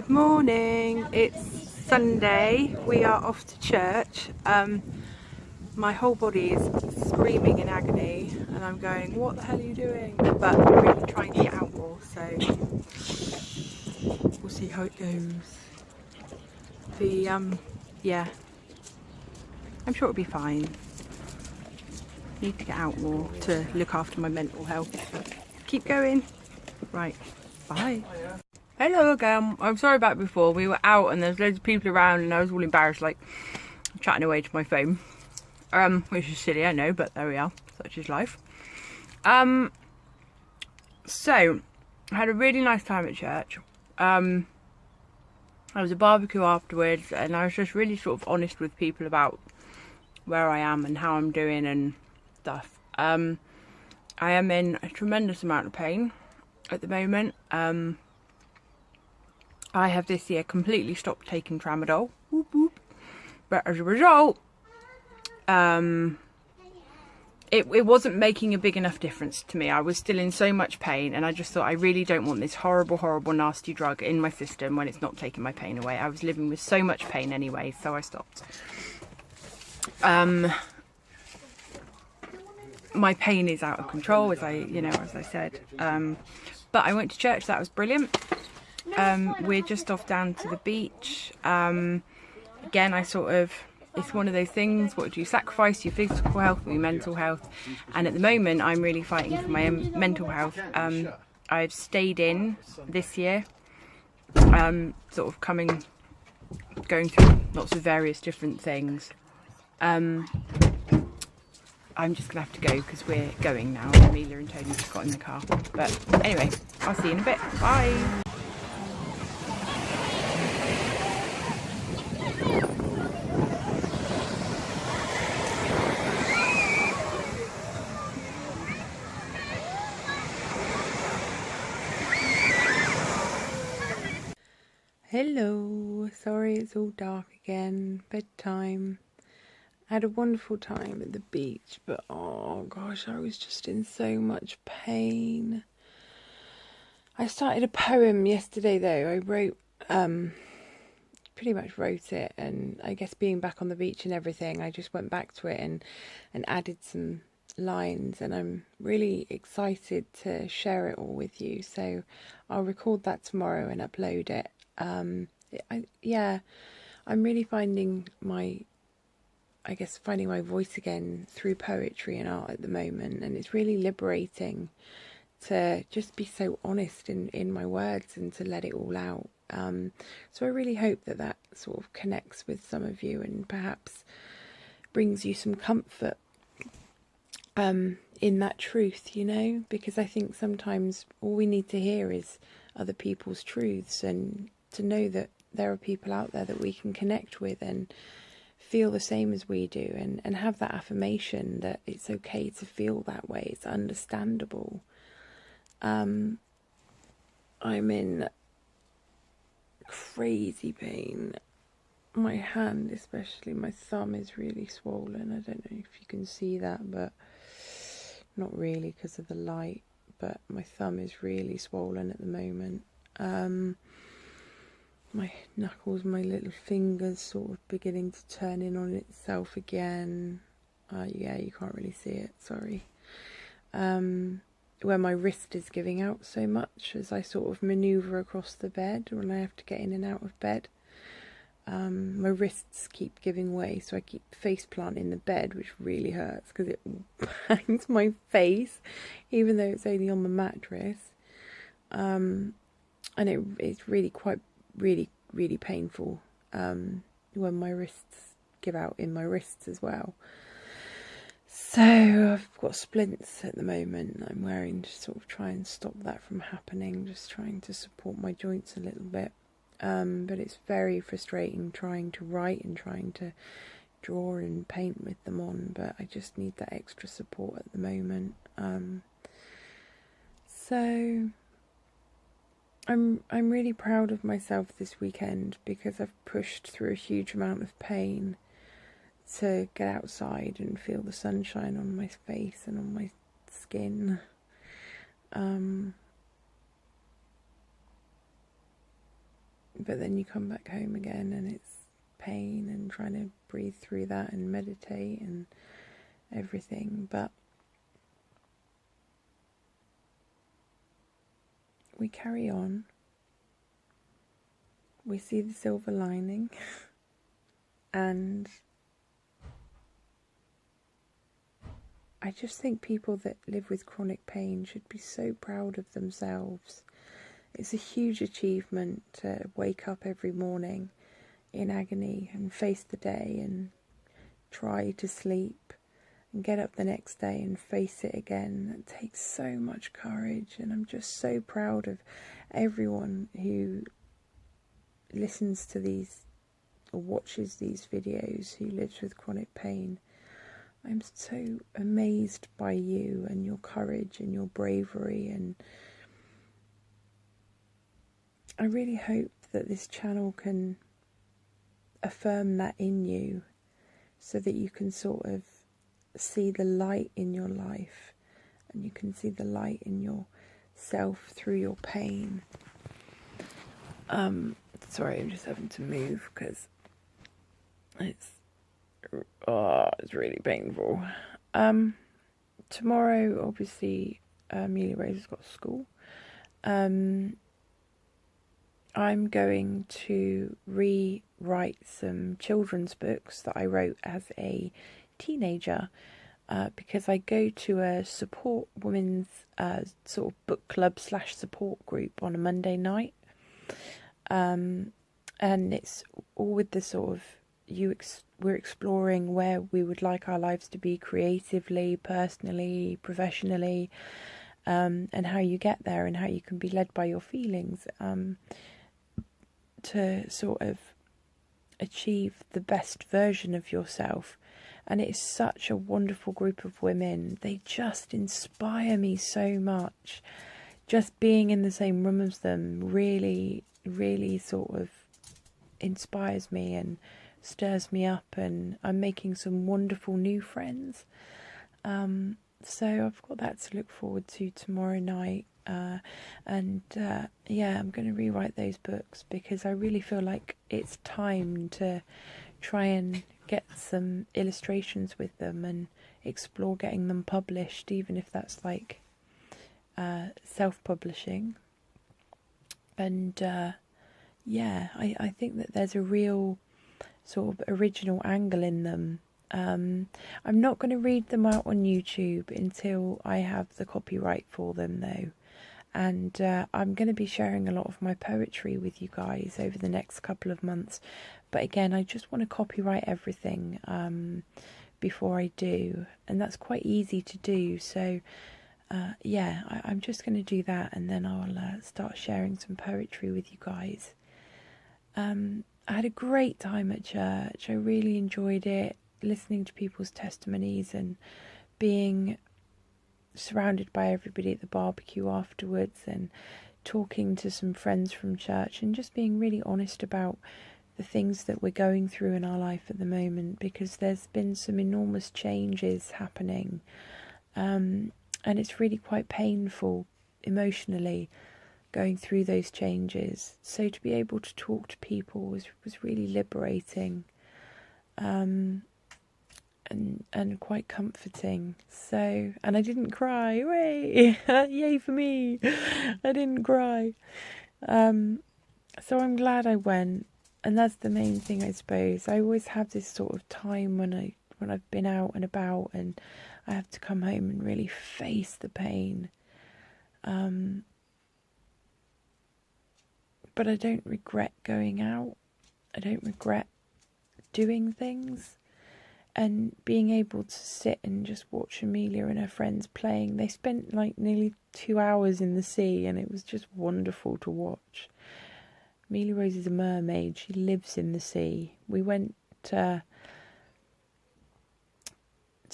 Good morning, it's Sunday, we are off to church. My whole body is screaming in agony and I'm going, what the hell are you doing? But I'm really trying to get out more, so we'll see how it goes. Yeah, I'm sure it'll be fine. Need to get out more to look after my mental health. Keep going. Right, bye. Hello again. I'm sorry about before. We were out and there's loads of people around and I was all embarrassed, like chatting away to my phone. Which is silly, I know, but there we are. Such is life. So I had a really nice time at church. There was a barbecue afterwards and I was just really sort of honest with people about where I am and how I'm doing and stuff. I am in a tremendous amount of pain at the moment. I have this year completely stopped taking tramadol, whoop, whoop. But as a result, it wasn't making a big enough difference to me. I was still in so much pain and I just thought I really don't want this horrible, horrible, nasty drug in my system when it's not taking my pain away. I was living with so much pain anyway, so I stopped. My pain is out of control, as I said. But I went to church, that was brilliant. We're just off down to the beach. Again, it's one of those things, what do you sacrifice? Your physical health or your mental health? And at the moment, I'm really fighting for my own mental health. I've stayed in this year, going through lots of various different things. I'm just going to have to go because we're going now. Amelia and Tony just got in the car. But anyway, I'll see you in a bit. Bye. Hello, sorry it's all dark again, bedtime. I had a wonderful time at the beach, but oh gosh, I was just in so much pain. I started a poem yesterday though. I wrote, pretty much wrote it, and I guess being back on the beach and everything, I just went back to it and added some lines, and I'm really excited to share it all with you. So I'll record that tomorrow and upload it. I'm really finding my voice again through poetry and art at the moment, and it's really liberating to just be so honest in my words and to let it all out. So I really hope that sort of connects with some of you and perhaps brings you some comfort in that truth, because I think sometimes all we need to hear is other people's truths, and to know that there are people out there that we can connect with and feel the same as we do, and have that affirmation that it's okay to feel that way, it's understandable. I'm in crazy pain. My hand, especially my thumb, is really swollen. I don't know if you can see that, but not really because of the light, but my thumb is really swollen at the moment. My knuckles, my little fingers sort of beginning to turn in on itself again. Yeah, you can't really see it, sorry. Where my wrist is giving out so much as I sort of manoeuvre across the bed when I have to get in and out of bed. My wrists keep giving way, so I keep face planting the bed, which really hurts because it bangs my face, even though it's only on the mattress. And it's really really painful when my wrists give out in my wrists as well. So I've got splints at the moment I'm wearing to sort of try and stop that from happening, just trying to support my joints a little bit. But it's very frustrating trying to write and trying to draw and paint with them on, but I just need that extra support at the moment. So I'm really proud of myself this weekend because I've pushed through a huge amount of pain to get outside and feel the sunshine on my face and on my skin. But then you come back home again and it's pain and trying to breathe through that and meditate and everything. But we carry on. We see the silver lining. And I just think people that live with chronic pain should be so proud of themselves. It's a huge achievement to wake up every morning in agony and face the day and try to sleep and get up the next day and face it again. It takes so much courage, and I'm just so proud of everyone who listens to these or watches these videos who lives with chronic pain. I'm so amazed by you and your courage and your bravery, and I really hope that this channel can affirm that in you so that you can sort of see the light in your life and you can see the light in yourself through your pain. Sorry, I'm just having to move because it's really painful. Tomorrow, obviously, Amelia Rose has got school. I'm going to rewrite some children's books that I wrote as a teenager, because I go to a support women's sort of book club / support group on a Monday night, and it's all with the sort of we're exploring where we would like our lives to be creatively, personally, professionally, and how you get there and how you can be led by your feelings to sort of achieve the best version of yourself. And it's such a wonderful group of women. They just inspire me so much. Just being in the same room as them really, really sort of inspires me and stirs me up, and I'm making some wonderful new friends. So I've got that to look forward to tomorrow night. Yeah, I'm going to rewrite those books because I really feel like it's time to try and get some illustrations with them and explore getting them published, even if that's like self-publishing. And I think that there's a real sort of original angle in them. I'm not going to read them out on YouTube until I have the copyright for them, though. And I'm going to be sharing a lot of my poetry with you guys over the next couple of months. But again, I just want to copyright everything before I do. And that's quite easy to do. So, I'm just going to do that. And then I'll start sharing some poetry with you guys. I had a great time at church. I really enjoyed it, listening to people's testimonies and being surrounded by everybody at the barbecue afterwards and talking to some friends from church and just being really honest about the things that we're going through in our life at the moment, because there's been some enormous changes happening, and it's really quite painful emotionally going through those changes. So to be able to talk to people was really liberating, and quite comforting. So, and I didn't cry. Hooray! Yay for me! I didn't cry. So I'm glad I went, and that's the main thing, I suppose. I always have this sort of time when I've been out and about, and I have to come home and really face the pain. But I don't regret going out. I don't regret doing things. And being able to sit and just watch Amelia and her friends playing. They spent like nearly 2 hours in the sea, and it was just wonderful to watch. Amelia Rose is a mermaid. She lives in the sea. We went to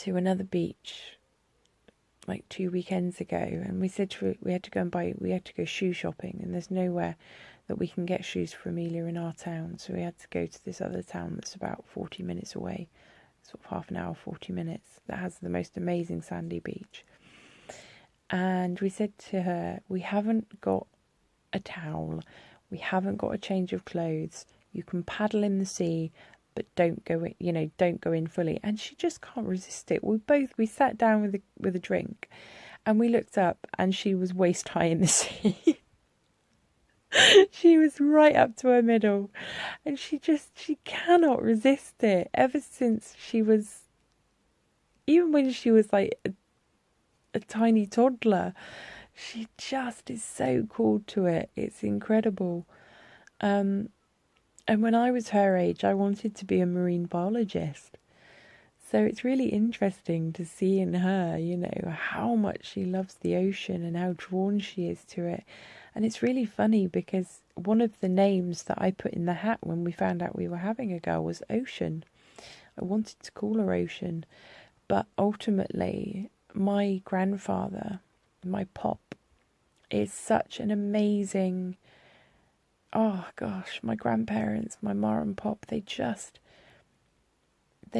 another beach like 2 weekends ago, and we said we had to go shoe shopping, and there's nowhere that we can get shoes for Amelia in our town, so we had to go to this other town that's about 40 minutes away. Sort of half an hour, 40 minutes, that has the most amazing sandy beach. And we said to her, we haven't got a towel, We haven't got a change of clothes. You can paddle in the sea, but don't go in, don't go in fully. And she just can't resist it. We sat down with a drink, and we looked up, and she was waist high in the sea. She was right up to her middle, and she cannot resist it. Ever since even when she was like a tiny toddler, she just is so cool to it. It's incredible. And when I was her age, I wanted to be a marine biologist. So it's really interesting to see in her, how much she loves the ocean and how drawn she is to it. And it's really funny because one of the names that I put in the hat when we found out we were having a girl was Ocean. I wanted to call her Ocean. But ultimately, my grandfather, my pop, is such an amazing... Oh gosh, my grandparents, my ma and pop, they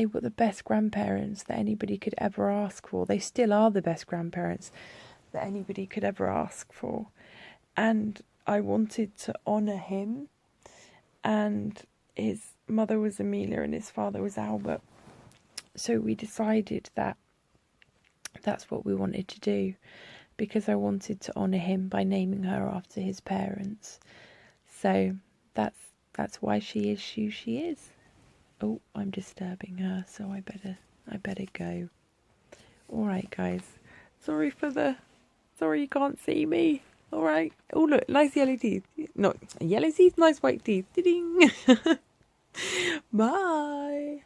were the best grandparents that anybody could ever ask for. They still are the best grandparents that anybody could ever ask for. And I wanted to honour him. And his mother was Amelia and his father was Albert. So we decided that that's what we wanted to do, because I wanted to honour him by naming her after his parents. So that's why she is who she is. Oh, I'm disturbing her, so I better go. All right, guys. Sorry you can't see me. All right. Oh, look, nice yellow teeth. No, yellow teeth, nice white teeth. Ding. Bye.